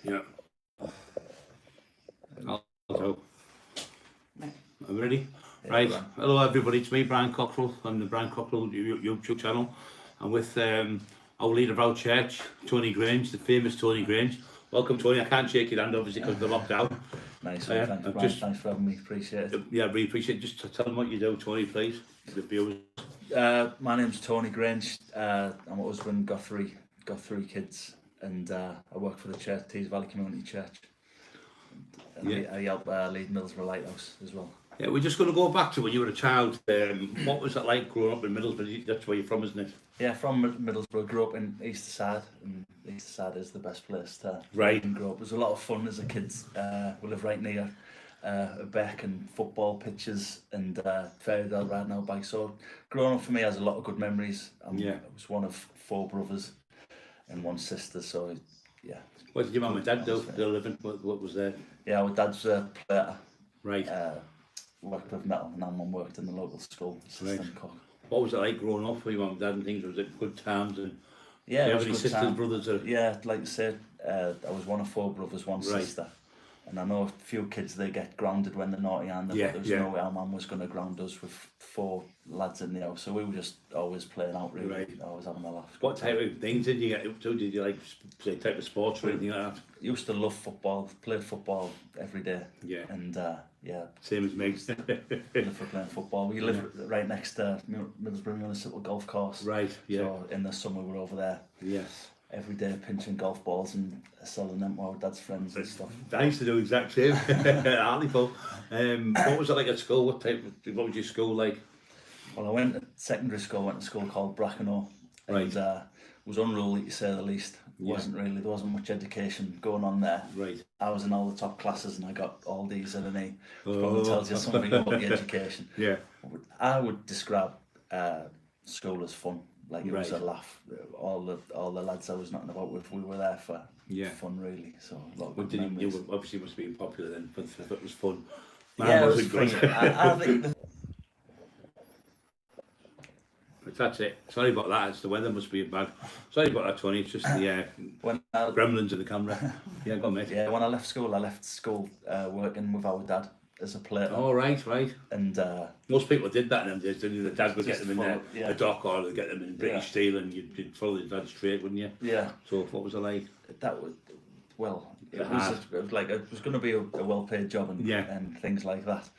Yeah. I'll go. I'm ready. Yeah, Right. go on. Hello everybody, it's me, Brian Cockerill, on the Brian Cockerill YouTube channel. I'm with our leader of our church, Tony Grainge, the famous Tony Grainge. Welcome, Tony. I can't shake your hand obviously because they're locked out. Nice one, thanks, Brian. Thanks for having me, appreciate it. Yeah, I really appreciate it. Just to tell them what you do, Tony, please, to the viewers. My name's Tony Grainge. I'm a husband, got three kids, and I work for the church, Tees Valley Community Church. And Yeah. I help lead Middlesbrough Lighthouse as well. Yeah, we're just going to go back to when you were a child. What was it like growing up in Middlesbrough? That's where you're from, isn't it? Yeah, from Middlesbrough. Grew up in Easterside, and Easterside is the best place to grow up. It was a lot of fun as a kid. We live right near a beck and football pitches and Fairdale riding our bikes. So growing up for me has a lot of good memories. I was one of 4 brothers and 1 sister. So yeah. What did your mum and dad do for their living? What was there? Yeah, our dad's a plater. Right. Worked with metal, and our mum worked in the local school. Assistant cook. What was it like growing up for your mum and dad and things? Was it good times? And yeah, do you it have was any good sisters, time. brothers? Or... Yeah, like I said, I was one of 4 brothers, 1 sister. And I know a few kids, they get grounded when they're naughty, and but there was no way our mum was going to ground us with 4 lads in the house. So we were just always playing out, really. Always having a laugh. What type of things did you get up to? Did you like say type of sports or anything like that? Used to love football, played football every day. Yeah. And yeah. Same as me. Live for playing football. We live right next to Middlesbrough Municipal Golf Course. Right, yeah. So in the summer we're over there. Yes. Every day pinching golf balls and selling them to our dad's friends and stuff. I used to do the exact same. Hartlepool. What was it like at school? What was your school like? Well, I went to secondary school, went to school called Brackenow. And was unruly to say the least. There wasn't much education going on there. Right. I was in all the top classes and I got all D's and an E. Which probably tells you something about the education. Yeah. I would describe school as fun. Like it was a laugh. All the lads I was knocking about with, we were there for fun, really. So a lot of good memories. You obviously must have been popular then, but if it was fun. Yeah, it was good. I think. But that's it. Sorry about that. It's the weather must be bad. Sorry about that, Tony. It's just the gremlins in the camera. Yeah, go on, mate. Yeah, when I left school working with our dad as a plater. Oh, right. And most people did that in them days, didn't they? The dad would get them in a dock, or they'd get them in British Steel, and you'd follow the dad's trade, wouldn't you? Yeah. So what was it like? That was, well, it was like, it was going to be a well-paid job and things like that.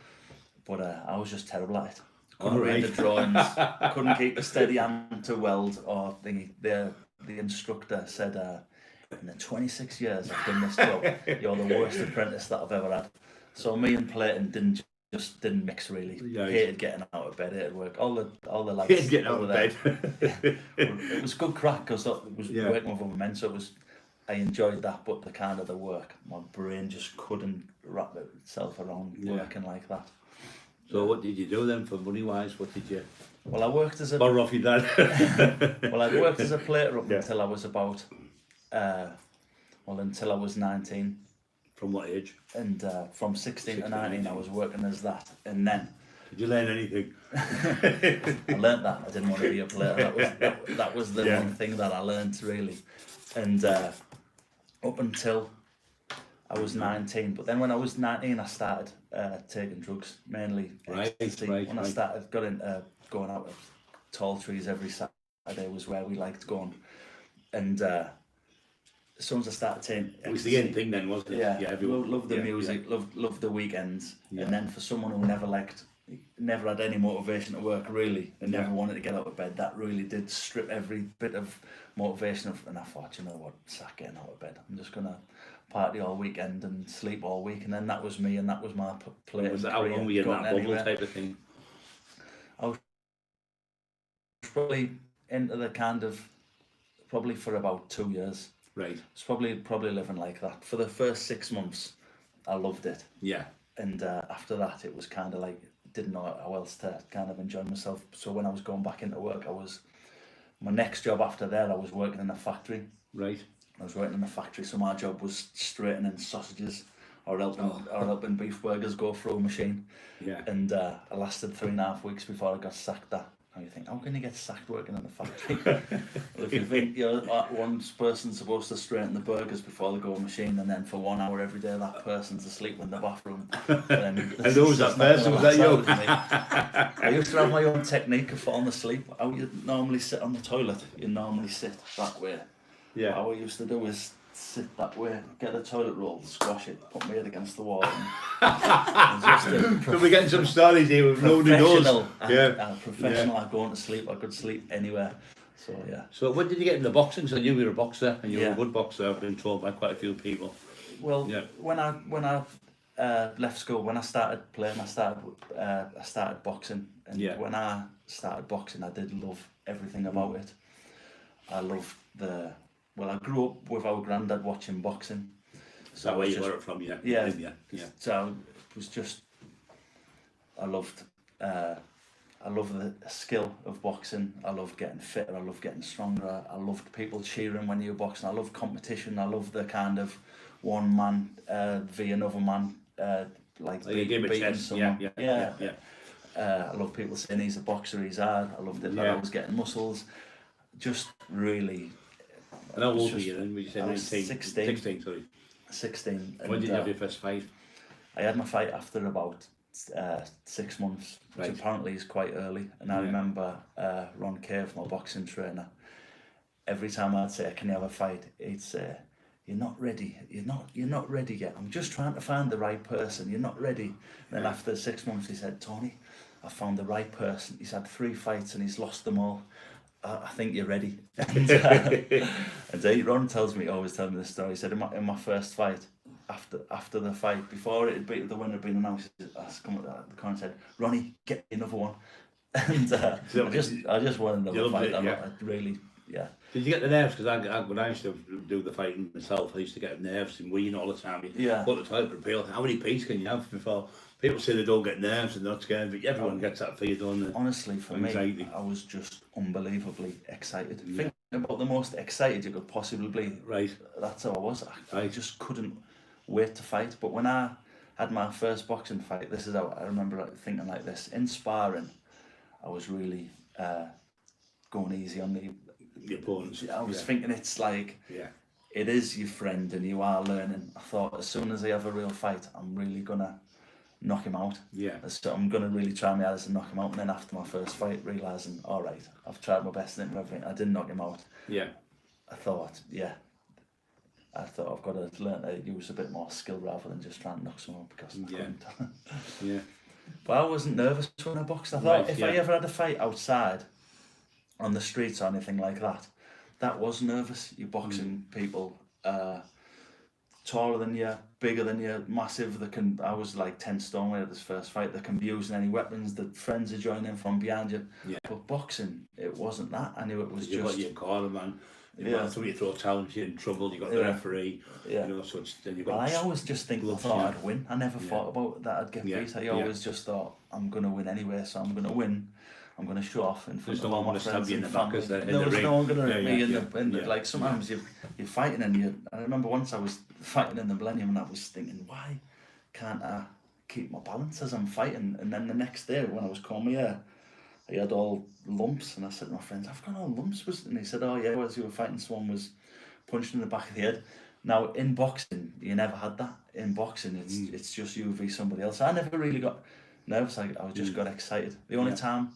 But I was just terrible at it. Couldn't read the drawings, couldn't keep a steady hand to weld or thingy. The instructor said, in the 26 years I've done this job, you're the worst apprentice that I've ever had. So me and plating didn't mix really. Hated getting out of bed, hated work. All the lads hated getting out of bed. It was good crack because it was working with other men, so I enjoyed that. But the work, my brain just couldn't wrap itself around working like that. So what did you do then for money wise? What did you? Well, I worked as a borrow off your dad. Well, I worked as a plater up until I was about until I was 19. From what age? And from 16 to 19 I was working as that, and then did you learn anything? I learnt that I didn't want to be a player. That was the one thing that I learnt really. And up until I was 19, but then when I was 19 I started taking drugs, mainly ecstasy. When I started got into going out with tall trees every Saturday was where we liked going. And as soon as I started taking ecstasy, it was the end thing then, wasn't it? Yeah, everyone loved the music, loved the weekends. And then for someone who never had any motivation to work really, and never wanted to get out of bed, that really did strip every bit of motivation. And I thought, you know what, sack getting out of bed. I'm just going to party all weekend and sleep all week. And then that was me, and that was my play. Was that how long were you in that bubble type of thing? I was probably into the probably for about 2 years. Right. It's probably living like that. For the first 6 months, I loved it. Yeah. And after that, it was kind of like, didn't know how else to kind of enjoy myself. So when I was going back into work, my next job after that, I was working in a factory. Right. I was working in a factory, so my job was straightening sausages or helping beef burgers go through a machine. Yeah. And I lasted 3.5 weeks before I got sacked. And you think, how can you get sacked working in a factory? Well, if you think one person's supposed to straighten the burgers before they go in the machine, and then for 1 hour every day that person's asleep in the bathroom. Then and who was that person? Was that you? I used to have my own technique of falling asleep. How you normally sit on the toilet, you normally sit that way. Yeah. How I used to do is sit that way, get a toilet roll, squash it, put my head against the wall. We're getting some stories here with no doors. Professional at going to sleep. I could sleep anywhere. So yeah. So when did you get into boxing? Because I knew you were a boxer, and you were a good boxer. I've been told by quite a few people. Well, when I left school, when I started playing, I started boxing, and when I started boxing, I did love everything about it. I loved I grew up with our granddad watching boxing. So where you were from, yeah. So it was just, I loved the skill of boxing. I loved getting fitter. I loved getting stronger. I loved people cheering when you were boxing. I loved competition. I loved the kind of one man v another man, beating someone. I love people saying he's a boxer, he's hard. I loved it that I was getting muscles. Just really. And how old were you then? Would you say 19? 16. 16, sorry. 16. When did you have your first fight? I had my fight after about 6 months, which apparently is quite early. And I remember Ron Cave, my boxing trainer, every time I'd say, can you have a fight? He'd say, you're not ready. You're not ready yet. I'm just trying to find the right person. You're not ready. And then after 6 months, he said, Tony, I found the right person. He's had 3 fights and he's lost them all. I think you're ready. And Ron always tells me this story. He said in my first fight, after the fight, before the winner had been announced, I come up the corner and said, Ronnie, get me another one. And I just wanted another fight. I really. Yeah. Did you get the nerves? Because when I used to do the fighting myself, I used to get nerves and wean all the time. Put the toilet prepare. How many pints can you have before? People say they don't get nerves and they're not scared, but everyone gets that fear, don't they? Honestly, for me, I was just unbelievably excited. Thinking about the most excited you could possibly be. Right. That's how I was. I just couldn't wait to fight. But when I had my first boxing fight, this is how I remember thinking like this. In sparring, I was really going easy on the opponents. I was thinking it's like, it is your friend and you are learning. I thought as soon as I have a real fight, I'm really going to knock him out. So I'm going to really try my hardest to knock him out. And then after my first fight, realising, all right, I've tried my best and everything. I didn't knock him out. I thought, I've got to learn to use a bit more skill rather than just trying to knock someone out because I couldn't. But I wasn't nervous when I boxed. I thought if I ever had a fight outside on the streets or anything like that, that was nervous. You're boxing people taller than you, bigger than you, massive. I was like 10 stone at this first fight. They can be using any weapons. The friends are joining in from behind you. But boxing, it wasn't that. I knew it was you got your corner man. Somebody throw talent, you're in trouble. You got the referee. So then you got. Well, I always just thought I'd win. I never thought about that I'd get beat. I always just thought I'm gonna win anyway, so I'm gonna win. I'm going to show off in front of all my friends and family. There's no one going to hit me in the like sometimes you're fighting and I remember once I was fighting in the Millennium and I was thinking, why can't I keep my balance as I'm fighting? And then the next day when I was coming here, I had all lumps and I said to my friends, I've got all lumps. And he said, oh yeah, as you were fighting, someone was punched in the back of the head. Now in boxing, you never had that. In boxing, it's just you v somebody else. I never really got nervous. I just got excited. The only time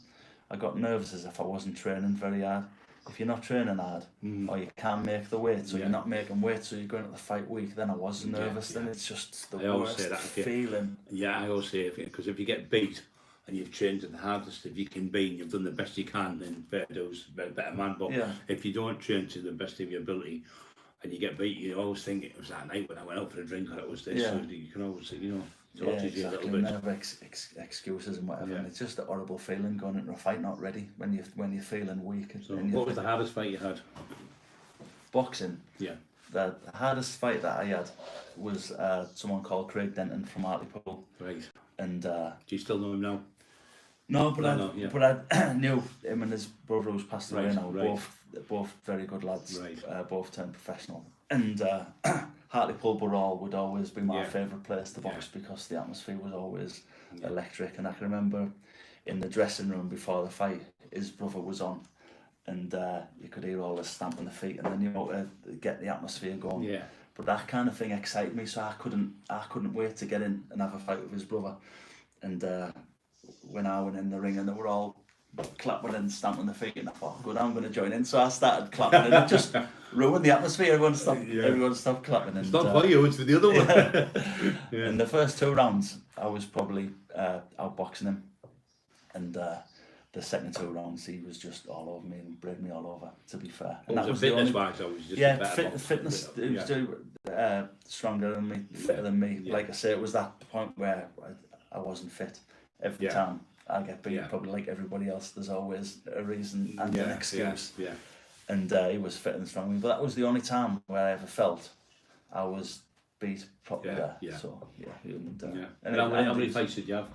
I got nervous as if I wasn't training very hard. If you're not training hard, or you can't make the weight, so you're not making weight, so you're going to the fight week, then I was nervous, then it's just the worst feeling. I always say, because if you get beat, and you've trained to the hardest if you can be, and you've done the best you can, then better man. But if you don't train to the best of your ability, and you get beat, you always think it was that night when I went out for a drink, or it was this, so you can always, exactly. A little bit. Never excuses and whatever. And it's just a horrible feeling going into a fight not ready when you're feeling weak. So what was the hardest fight you had? Boxing. Yeah. The hardest fight that I had was someone called Craig Denton from Hartlepool. Right. And do you still know him now? No, but I knew him and his brother who's passed away now. Both very good lads. Both turned professional. And Hartlepool Borough would always be my favourite place to box because the atmosphere was always electric. And I can remember in the dressing room before the fight, his brother was on, and you could hear all the stamping the feet, and then you know to get the atmosphere going. Yeah. But that kind of thing excited me, so I couldn't wait to get in and have a fight with his brother. And when I went in the ring, and they were all clapping and stamping the feet, and I thought, good, I'm going to join in. So I started clapping, and it just ruined the atmosphere. Everyone stopped clapping. And, it's not for you, it's for the other one. Yeah. In the first 2 rounds, I was probably outboxing him, and the second 2 rounds, he was just all over me and bred me all over, to be fair. And that was fitness-wise, I was just fitness, he was stronger than me, fitter than me. Yeah. Like I say, it was that point where I wasn't fit. Every time I get beat, probably like everybody else, there's always a reason and an excuse. Yeah. And he was fit and strong. But that was the only time where I ever felt I was beat properly there. So, And how many fights did you have?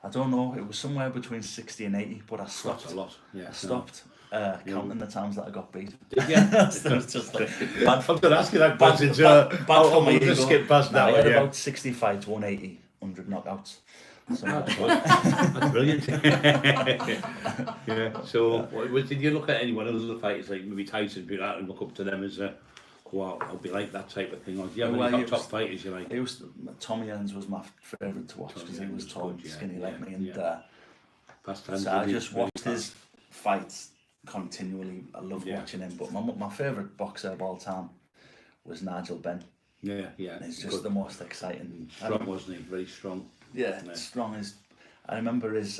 I don't know, it was somewhere between 60 and 80, but I stopped. That's a lot. Yeah. I stopped counting the times that I got beat. Did you? So it was just like, I'm going to ask you that question. I'll just skip past that. I had about 60 fights, 180, 100 knockouts. So that's brilliant. Yeah. So, did you look at any one of the other fighters, like maybe Tyson, be that, and look up to them as wow, I'll be like that type of thing? Or do you have any top fighters you like? Tommy Ends was my favourite to watch because he was tall and skinny like me, and so I just watched his fights continually. I loved watching him. But my favourite boxer of all time was Nigel Benn. Yeah. And he's just the most exciting. Strong, wasn't he? Very strong. Yeah, strong as. I remember his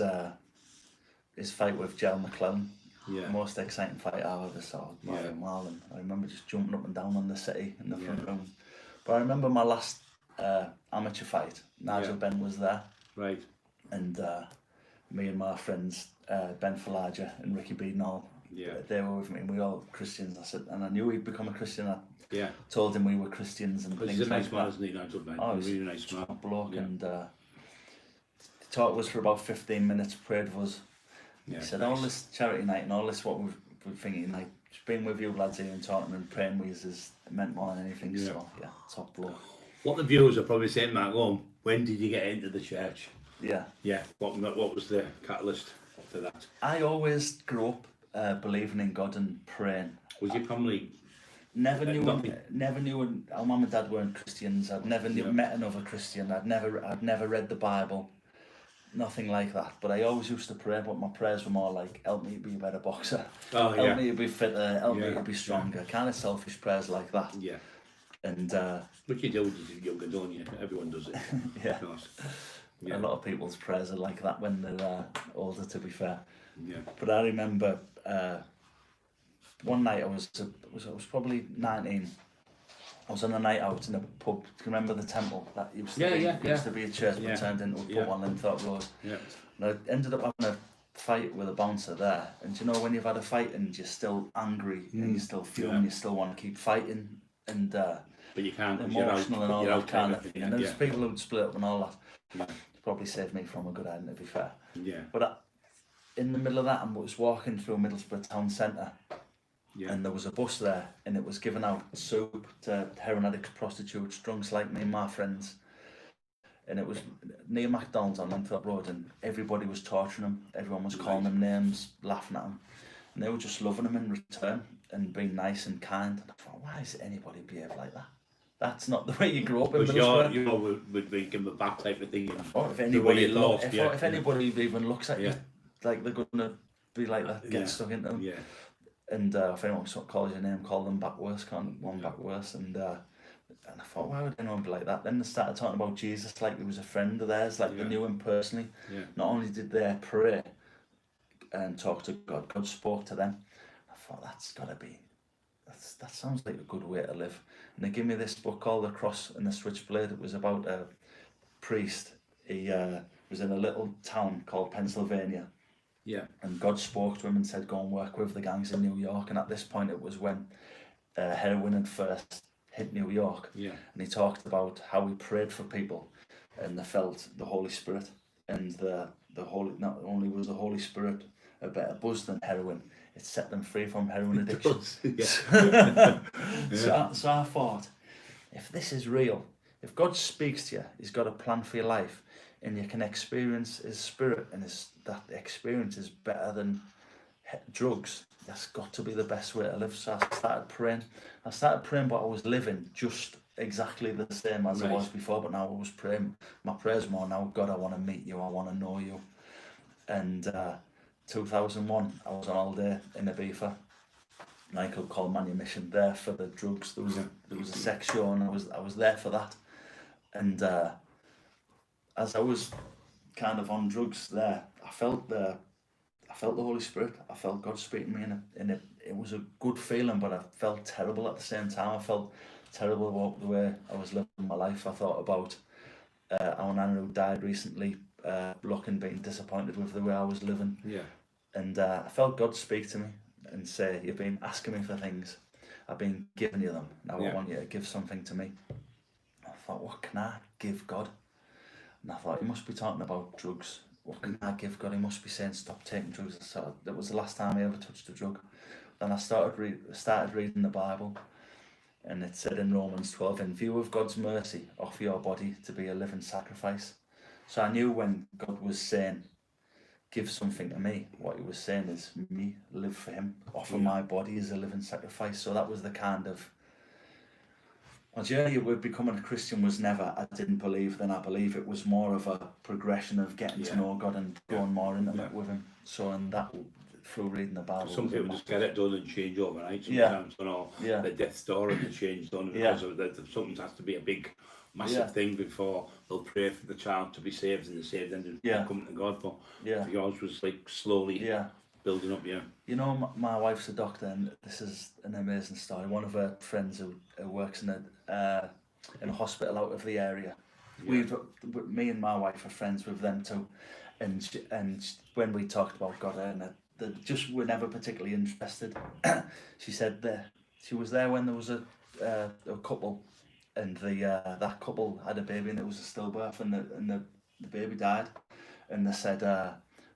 fight with Gel McClellan. Yeah. Most exciting fight I ever saw by a mile, and I remember just jumping up and down on the city in the front room. But I remember my last amateur fight, Nigel Benn was there. Right. And me and my friends, Ben Falaja and Ricky Beadnall, they were with me, and we were all Christians. I said, and I knew he'd become a Christian. I told him we were Christians and things he's a nice like man, that. isn't he, Nigel Benn? Oh, he's a really nice man. Bloke, and talked to us for about 15 minutes, prayed with us. He said, all this charity night and all this what we're thinking, like, just being with you lads here and talking and praying with us is meant more than anything. So top bloke. What the viewers are probably saying back home, when did you get into the church? Yeah. What was the catalyst to that? I always grew up believing in God and praying. Was your family? Never knew our mum and dad weren't Christians. I'd never met another Christian. I'd never read the Bible. Nothing like that, but I always used to pray, but my prayers were more like, help me to be a better boxer, help me to be fitter, help me to be stronger, kind of selfish prayers like that. Yeah. And which you do when you're younger, don't you? Everyone does it. Yeah. A lot of people's prayers are like that when they're older, to be fair. Yeah. But I remember one night I was probably 19. I was on a night out in a pub. Do you remember the temple? That used to be a church, but turned into a pub on Linthorpe Road. Yeah. And I ended up having a fight with a bouncer there. And you know when you've had a fight and you're still angry and you still feel and you still want to keep fighting and but you can't. Emotional and all that kind of thing. And there's people who'd split up and all that. Yeah. Probably saved me from a good end, to be fair. Yeah. But in the middle of that, I was walking through Middlesbrough town centre. Yeah. And there was a bus there, and it was giving out soup to heroin addicts, prostitutes, drunks like me and my friends. And it was near McDonald's on Linthorpe Road, and everybody was torturing them. Everyone was calling them names, laughing at them. And they were just loving them in return and being nice and kind. And I thought, why does anybody behave like that? That's not the way you grow up in Middlesbrough. You would be given a back type of thing. If anybody if anybody even looks at you like they're going to be like that, get stuck into them. Yeah. And if anyone calls your name, call them back worse, back worse. And I thought, why would anyone be like that? Then they started talking about Jesus like he was a friend of theirs, like they knew him personally. Yeah. Not only did they pray and talk to God, God spoke to them. I thought, that sounds like a good way to live. And they gave me this book called The Cross and the Switchblade. It was about a priest. He was in a little town called Pennsylvania. Yeah. And God spoke to him and said, go and work with the gangs in New York. And at this point, it was when heroin had first hit New York. Yeah. And he talked about how he prayed for people and they felt the Holy Spirit. And the Holy, not only was the Holy Spirit a better buzz than heroin, it set them free from heroin addiction. So I thought, if this is real, if God speaks to you, he's got a plan for your life, and you can experience His Spirit, and that experience is better than drugs. That's got to be the best way to live. So I started praying, but I was living just exactly the same as I was before, but now I was praying. My prayers more now, God, I want to meet you, I want to know you. And 2001, I was on holiday in Ibiza, Michael called Manumission, there for the drugs. There was a sex show, and I was there for that. And as I was kind of on drugs there, I felt the Holy Spirit. I felt God speaking to me, and it was a good feeling, but I felt terrible at the same time. I felt terrible about the way I was living my life. I thought about our nana who died recently, looking, being disappointed with the way I was living. Yeah. And I felt God speak to me and say, you've been asking me for things. I've been giving you them. Now I want you to give something to me. I thought, what can I give God? And I thought, he must be talking about drugs. What can I give God? He must be saying, stop taking drugs. So that was the last time I ever touched a drug. Then I started reading the Bible. And it said in Romans 12, in view of God's mercy, offer your body to be a living sacrifice. So I knew when God was saying, give something to me, what he was saying is, me, live for him, offer my body as a living sacrifice. So that was the kind of, my journey with becoming a Christian was never, I didn't believe, then I believe. It was more of a progression of getting to know God and going more intimate with him. So, and that, through reading the Bible. Some people just get it done and change overnight sometimes, you know, the death story to change done because of that. Something has to be a big, massive thing before they'll pray for the child to be saved, and they're saved and come to God. But yours was like slowly building up. You know, my wife's a doctor, and this is an amazing story. One of her friends who works in a hospital out of the area. Me and my wife are friends with them too, and when we talked about God, and they just were never particularly interested. She said that she was there when there was a couple, and that couple had a baby, and it was a stillbirth, and the baby died, and they said,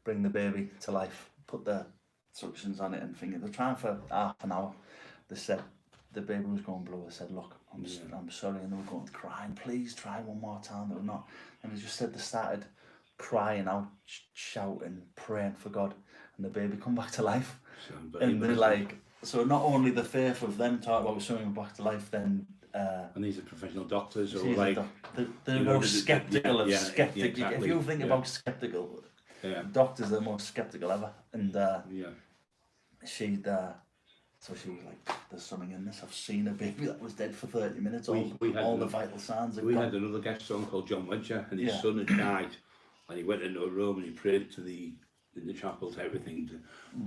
bring the baby to life, put the suctions on it and finger. They're trying for half an hour. They said the baby was going blue. I said, look, I'm sorry, and they were going crying, please try one more time. They were not, and they just said they started crying out, shouting, praying for God, and the baby come back to life. And they're like, so not only the faith of them talk about swimming back to life, then and these are professional doctors, or like they're most skeptical of skeptic. If you think about skeptical, doctors are the most skeptical ever. And so she was like, there's something in this. I've seen a baby that was dead for 30 minutes. All the vital signs are gone. We had another guest on called John Wedger, and his son had died, and he went into a room and he prayed to in the chapel to everything to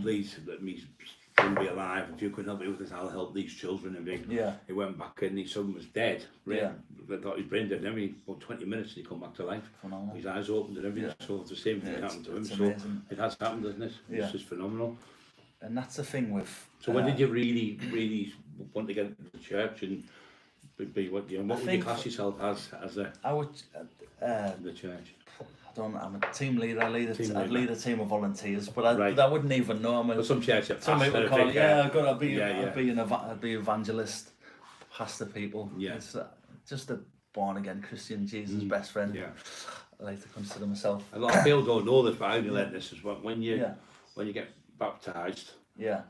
please let me be alive. If you could help me with this, I'll help these children. And he went back and his son was dead. They thought he was brain dead. And every about 20 minutes he come back to life. Phenomenal. His eyes opened and everything. So the same thing happened to him. So it has happened, doesn't it? It's just phenomenal. And that's the thing with. So when did you really want to get into the church and be what would you class yourself as a? I would. The church. I'm a team leader. I lead a team of volunteers, but I wouldn't even know. Some church, some people call it. I've got to be. I'd be evangelist, pastor people. Yeah, it's just a born again Christian, Jesus' best friend. Yeah, I like to consider myself. A lot of people don't know this, but I only learned this is when you get baptised. Yeah.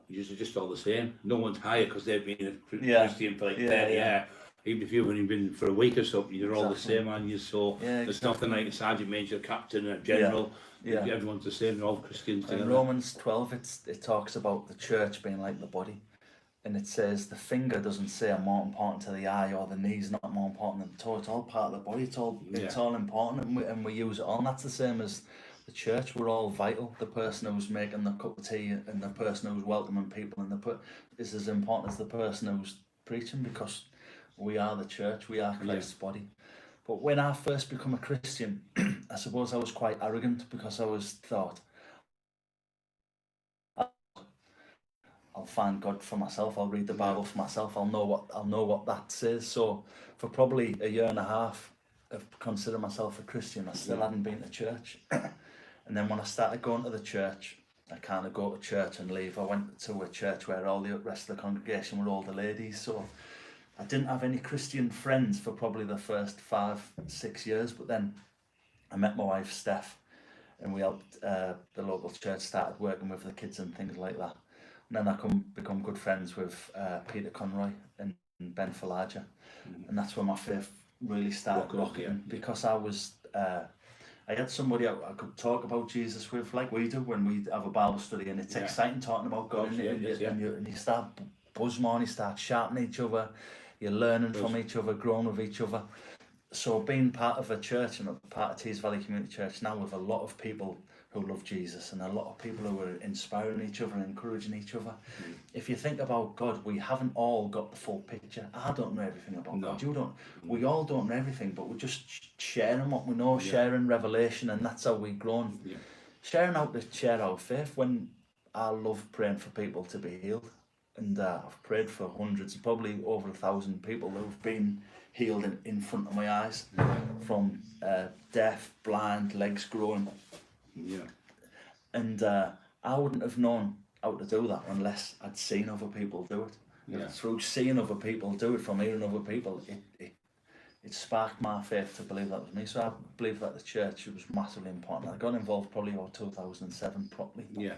Usually just all the same. No one's higher because they've been a Christian for like 30 years. Even if you've only been for a week or something, you're all the same, aren't you? So there's nothing like a sergeant major, captain, a general. Everyone's the same. They're all Christians together. In Romans 12, it talks about the church being like the body, and it says the finger doesn't say I'm more important to the eye, or the knee's not more important than the toe. It's all part of the body. It's all important, and we use it all. And that's the same as the church. We're all vital. The person who's making the cup of tea and the person who's welcoming people is as important as the person who's preaching, because we are the church, we are Christ's body. But when I first become a Christian, I suppose I was quite arrogant, because I thought, I'll find God for myself, I'll read the Bible for myself, I'll know what that says. So for probably a year and a half of considering myself a Christian, I still hadn't been to church. And then when I started going to the church, I kind of go to church and leave. I went to a church where all the rest of the congregation were older ladies, so I didn't have any Christian friends for probably the first 5-6 years, but then I met my wife Steph, and we helped the local church started working with the kids and things like that. And then I become good friends with Peter Conroy and Ben Falager, and that's when my faith really started rocking. Because I was I had somebody I could talk about Jesus with, like we do when we have a Bible study, and it's exciting talking about God, and you start buzz more, you start sharpening each other, you're learning from each other, growing with each other. So being part of a church and a part of Tees Valley Community Church now, with a lot of people who love Jesus and a lot of people who are inspiring each other and encouraging each other. If you think about God, we haven't all got the full picture. I don't know everything about God. You don't. We all don't know everything, but we're just sharing what we know, sharing revelation, and that's how we've grown. Sharing how to share our faith. When I love praying for people to be healed, and I've prayed for hundreds, probably over 1,000 people who've been healed in front of my eyes, from deaf, blind, legs growing. And I wouldn't have known how to do that unless I'd seen other people do it. Through seeing other people do it, from hearing other people, it sparked my faith to believe that was me. So I believe that the church was massively important. I got involved probably about 2007 properly.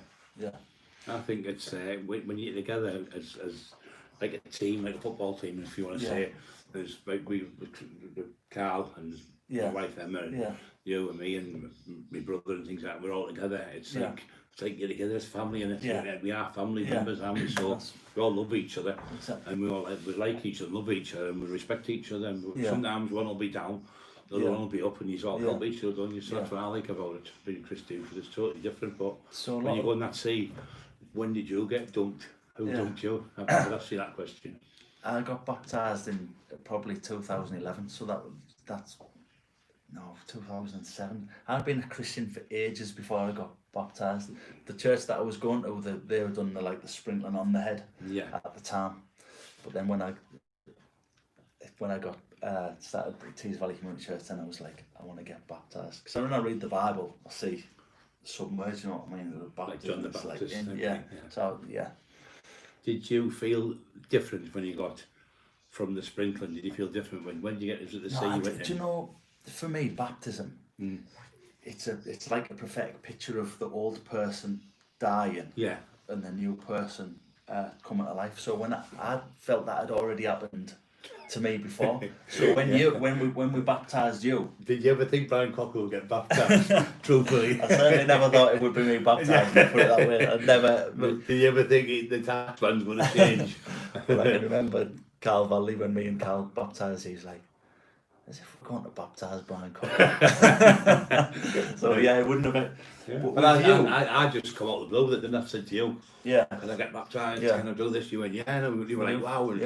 I think it's when you're together as like a team, like a football team, if you want to say it. There's like Carl and my wife Emma, and you and me and my brother and things like that. We're all together. It's like you're together as family, and we are family members, aren't we? So we all love each other, and we like each other, love each other, and we respect each other. And sometimes one will be down, the other one will be up, and you all help each other, don't you? So that's what I like about it, being Christian, because it's totally different. But when you go in that sea, when did you get dunked? Who dunked you? I've asked you that question. I got baptised in probably 2011, so that's 2007. I'd been a Christian for ages before I got baptised. The church that I was going to, they were done the sprinkling on the head at the time. But then when I got started at Tees Valley Community Church, then I was like, I want to get baptised. Because when I read the Bible, I see some words, you know what I mean? The like John the Baptist. So Did you feel different when you got from the sprinkling? Did you feel different when you get into the sea? Do you know, for me, baptism, it's like a prophetic picture of the old person dying, and the new person coming to life. So when I felt that had already happened to me before. So when we baptised you, did you ever think Brian Cockerill would get baptised? Truthfully, I certainly never thought it would be me baptised. Put it that way. I never. Did you ever think the tax plan's going to change? Well, I can remember Carl Valley, when me and Carl baptised. He's like, as if we're going to baptise Brian Cockerill. So it wouldn't have been. But I just come out of the blue that then I said to you, can I get baptised? Can I do this? You went, no. You were like, wow. And,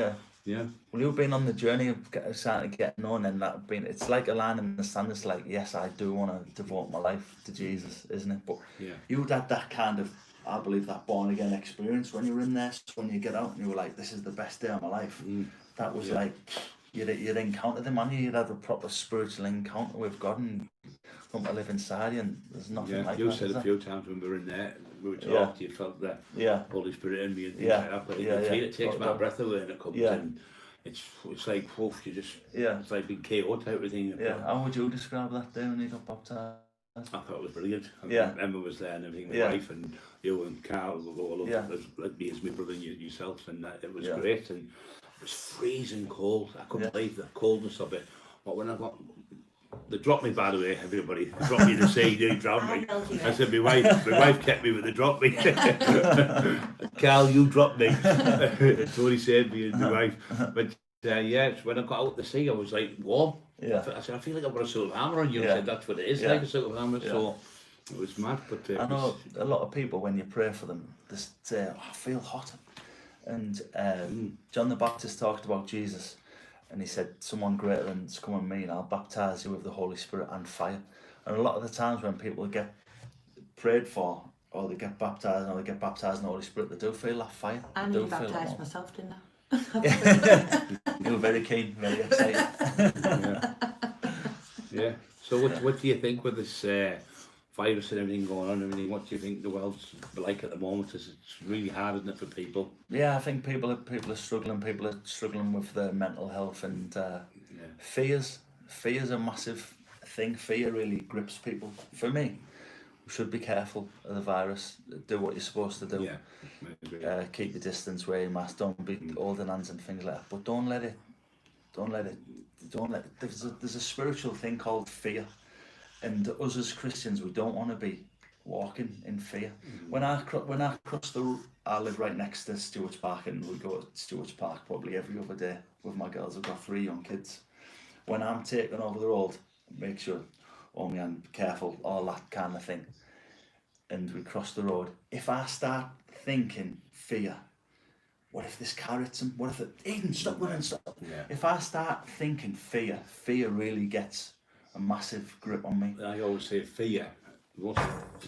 Well, you've been on the journey of starting to get known, and it's like a line in the sand. It's like, yes, I do want to devote my life to Jesus, isn't it? But you'd had that kind of, I believe, that born again experience when you were in there. So when you get out and you were like, this is the best day of my life. That was like, you'd encountered him, and you'd have a proper spiritual encounter with God and come to live inside you, and there's nothing like that. You said a few times when we were in there, we were talking, you felt the Holy Spirit in me and things like that, but it takes my breath away and it comes in. It's like, you just, it's like being KO'd out everything. How would you describe that day when you got baptised? I thought it was brilliant. Emma was there and everything, my wife, and you and Carl were all over, like me as my brother and yourself, and it was great. And it was freezing cold. I couldn't believe the coldness of it. But when I got, they dropped me, by the way, everybody. They dropped me in the sea, they drowned me. I said, my wife kept me, but they dropped me. Carl, you dropped me. Tony saved me and my wife. But when I got out the sea, I was like warm. I said, I feel like I've got a sort of hammer on you. I said, that's what it is, like a sort of hammer. So it was mad. But I know a lot of people, when you pray for them, they say, I feel hot. And John the Baptist talked about Jesus, and he said, someone greater than's come on me, and I'll baptise you with the Holy Spirit and fire. And a lot of the times when people get prayed for, or they get baptised, or they get baptised in the Holy Spirit, they do feel that fire. I nearly baptised myself, didn't I? You were very keen, very excited. So what do you think with this virus and everything going on, what do you think the world's like at the moment? It's really hard, isn't it, for people? I think people are struggling with their mental health, and fears a massive thing. Fear really grips people. For me, we should be careful of the virus. Do what you're supposed to do. Yeah, I agree. Keep your distance, wear your mask, don't be holding hands and things like that. But don't let it. There's a spiritual thing called fear, and us as Christians, we don't want to be walking in fear. When I cross I live right next to Stewart's Park, and we go to Stewart's Park probably every other day with my girls. I've got 3 young kids. When I'm taking over the road, make sure, oh man, be careful, all that kind of thing. And we cross the road. If I start thinking fear, what if this car hits him? What if Eden, stop running, stop. Yeah. If I start thinking fear really gets a massive grip on me. I always say fear. The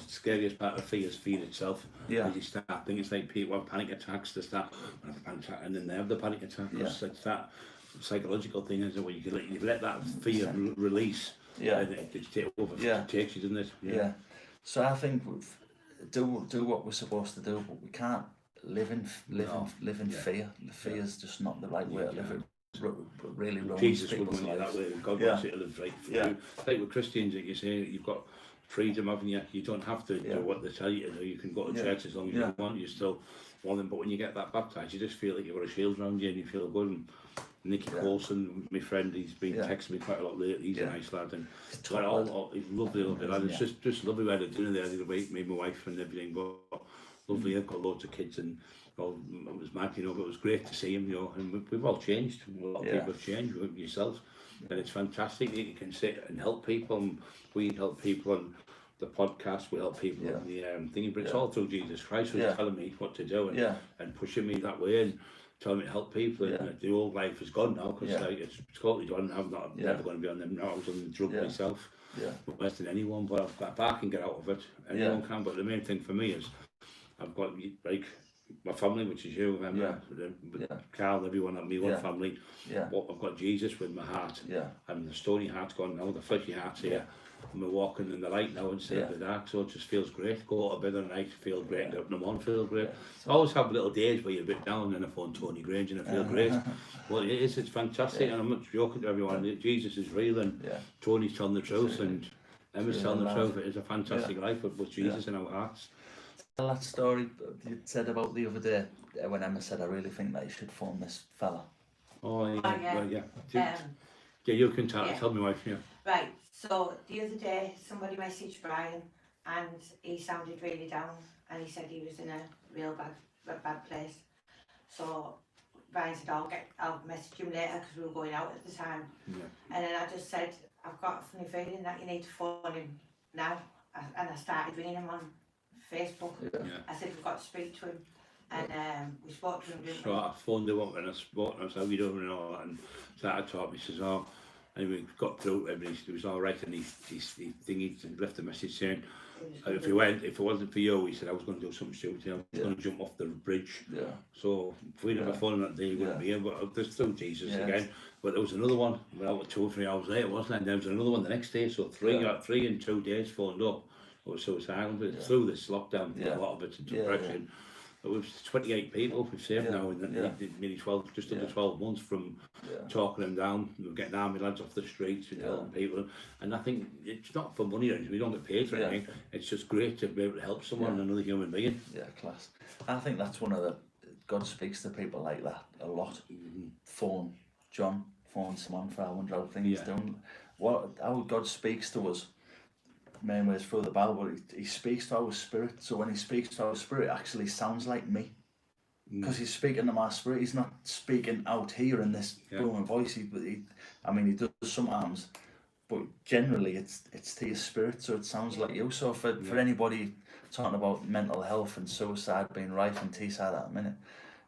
scariest part of fear is fear itself. Yeah. You start thinking, it's like people have panic attacks, they start have a panic attack and then they have the panic attack. Yeah. It's that psychological thing, isn't it, where you let that fear release. Yeah. And it takes over. Yeah. It takes you, doesn't it? Yeah. So I think do what we're supposed to do, but we can't live in fear. The fear is just not the right way to live. It really ruins Jesus people's wouldn't want you lives. that way. God wants you to live right for you. Like with Christians, that you say, you've got freedom, haven't you? You don't have to do what they tell you to do. You can go to church as long as you want. You still want them, but when you get that baptised, you just feel like you've got a shield around you and you feel good. And Nicky Coulson, my friend, he's been texting me quite a lot lately. He's a nice lad, and he's lovely, lad. It's just lovely. We had a dinner there the other week, me and my wife and everything. But lovely. I've got loads of kids, and it was mad, but it was great to see him, and we've all changed. A lot of people have changed, with yourself, and it's fantastic that you can sit and help people. And we help people on the podcast, we help people on the thing, but it's all through Jesus Christ who's telling me what to do and pushing me that way and telling me to help people. And the old life is gone now, because it's totally done. I'm never going to be on them now. I was on the drug myself, worse than anyone, but I can get out of it. Anyone can, but the main thing for me is I've got my family, which is you, remember, Carl, everyone at me, one family. But I've got Jesus with my heart, and the stony heart's gone now, the fleshy heart's here, and we're walking in the light now instead of the dark, so it just feels great. Go to bed at night, feel great, get up in the morning, feel great. I always have little days where you're a bit down, and then I phone Tony Grainge and I feel great. Well, it's fantastic, and I'm not joking to everyone, Jesus is real, and Tony's telling the truth, and Emma's telling the truth. It is a fantastic life with Jesus in our hearts. That story you said about the other day when Emma said, I really think that you should phone this fella. Oh, yeah. You can tell me, wife, Right, so the other day somebody messaged Brian and he sounded really down and he said he was in a real bad place. So Brian said, I'll message him later because we were going out at the time. And then I just said, I've got a funny feeling that you need to phone him now. And I started ringing him on Facebook. I said, we've got to speak to him. And we spoke to him, didn't we? So I phoned him up and I spoke to him, I said, how you doing and all that, and started talking. He says, anyway, we got through everything, it was all right, and he left a message saying, if it wasn't for you, he said, I was going to do something stupid, I was going to jump off the bridge. So if we'd have phoned him that day, he wouldn't be here, but there's through Jesus again. But there was another one, about 2 or 3 hours later, wasn't it? And there was another one the next day, so three in 2 days phoned up. It was suicidal, but through this lockdown, a lot of it's depression. But we've 28 people we've saved now in nearly 12, just under 12 months from talking them down. We're getting army lads off the streets and telling people. And I think it's not for money or anything, we don't get paid for anything. It's just great to be able to help someone, another human being. Yeah, class. I think that's one of the, God speaks to people like that a lot. Phone someone for I wonder how things doing. How God speaks to us, main ways through the Bible, he speaks to our spirit. So when he speaks to our spirit, it actually sounds like me, because he's speaking to my spirit. He's not speaking out here in this booming voice. He does sometimes, but generally it's to your spirit. So it sounds like you. So for anybody talking about mental health and suicide being rife in Teesside at a minute,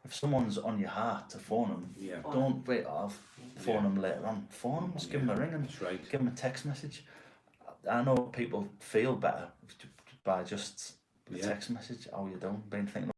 if someone's on your heart to phone them, don't wait off. Phone them later on. Phone them, just give them a ring and give them a text message. I know people feel better by just a text message. How you doing? Been thinking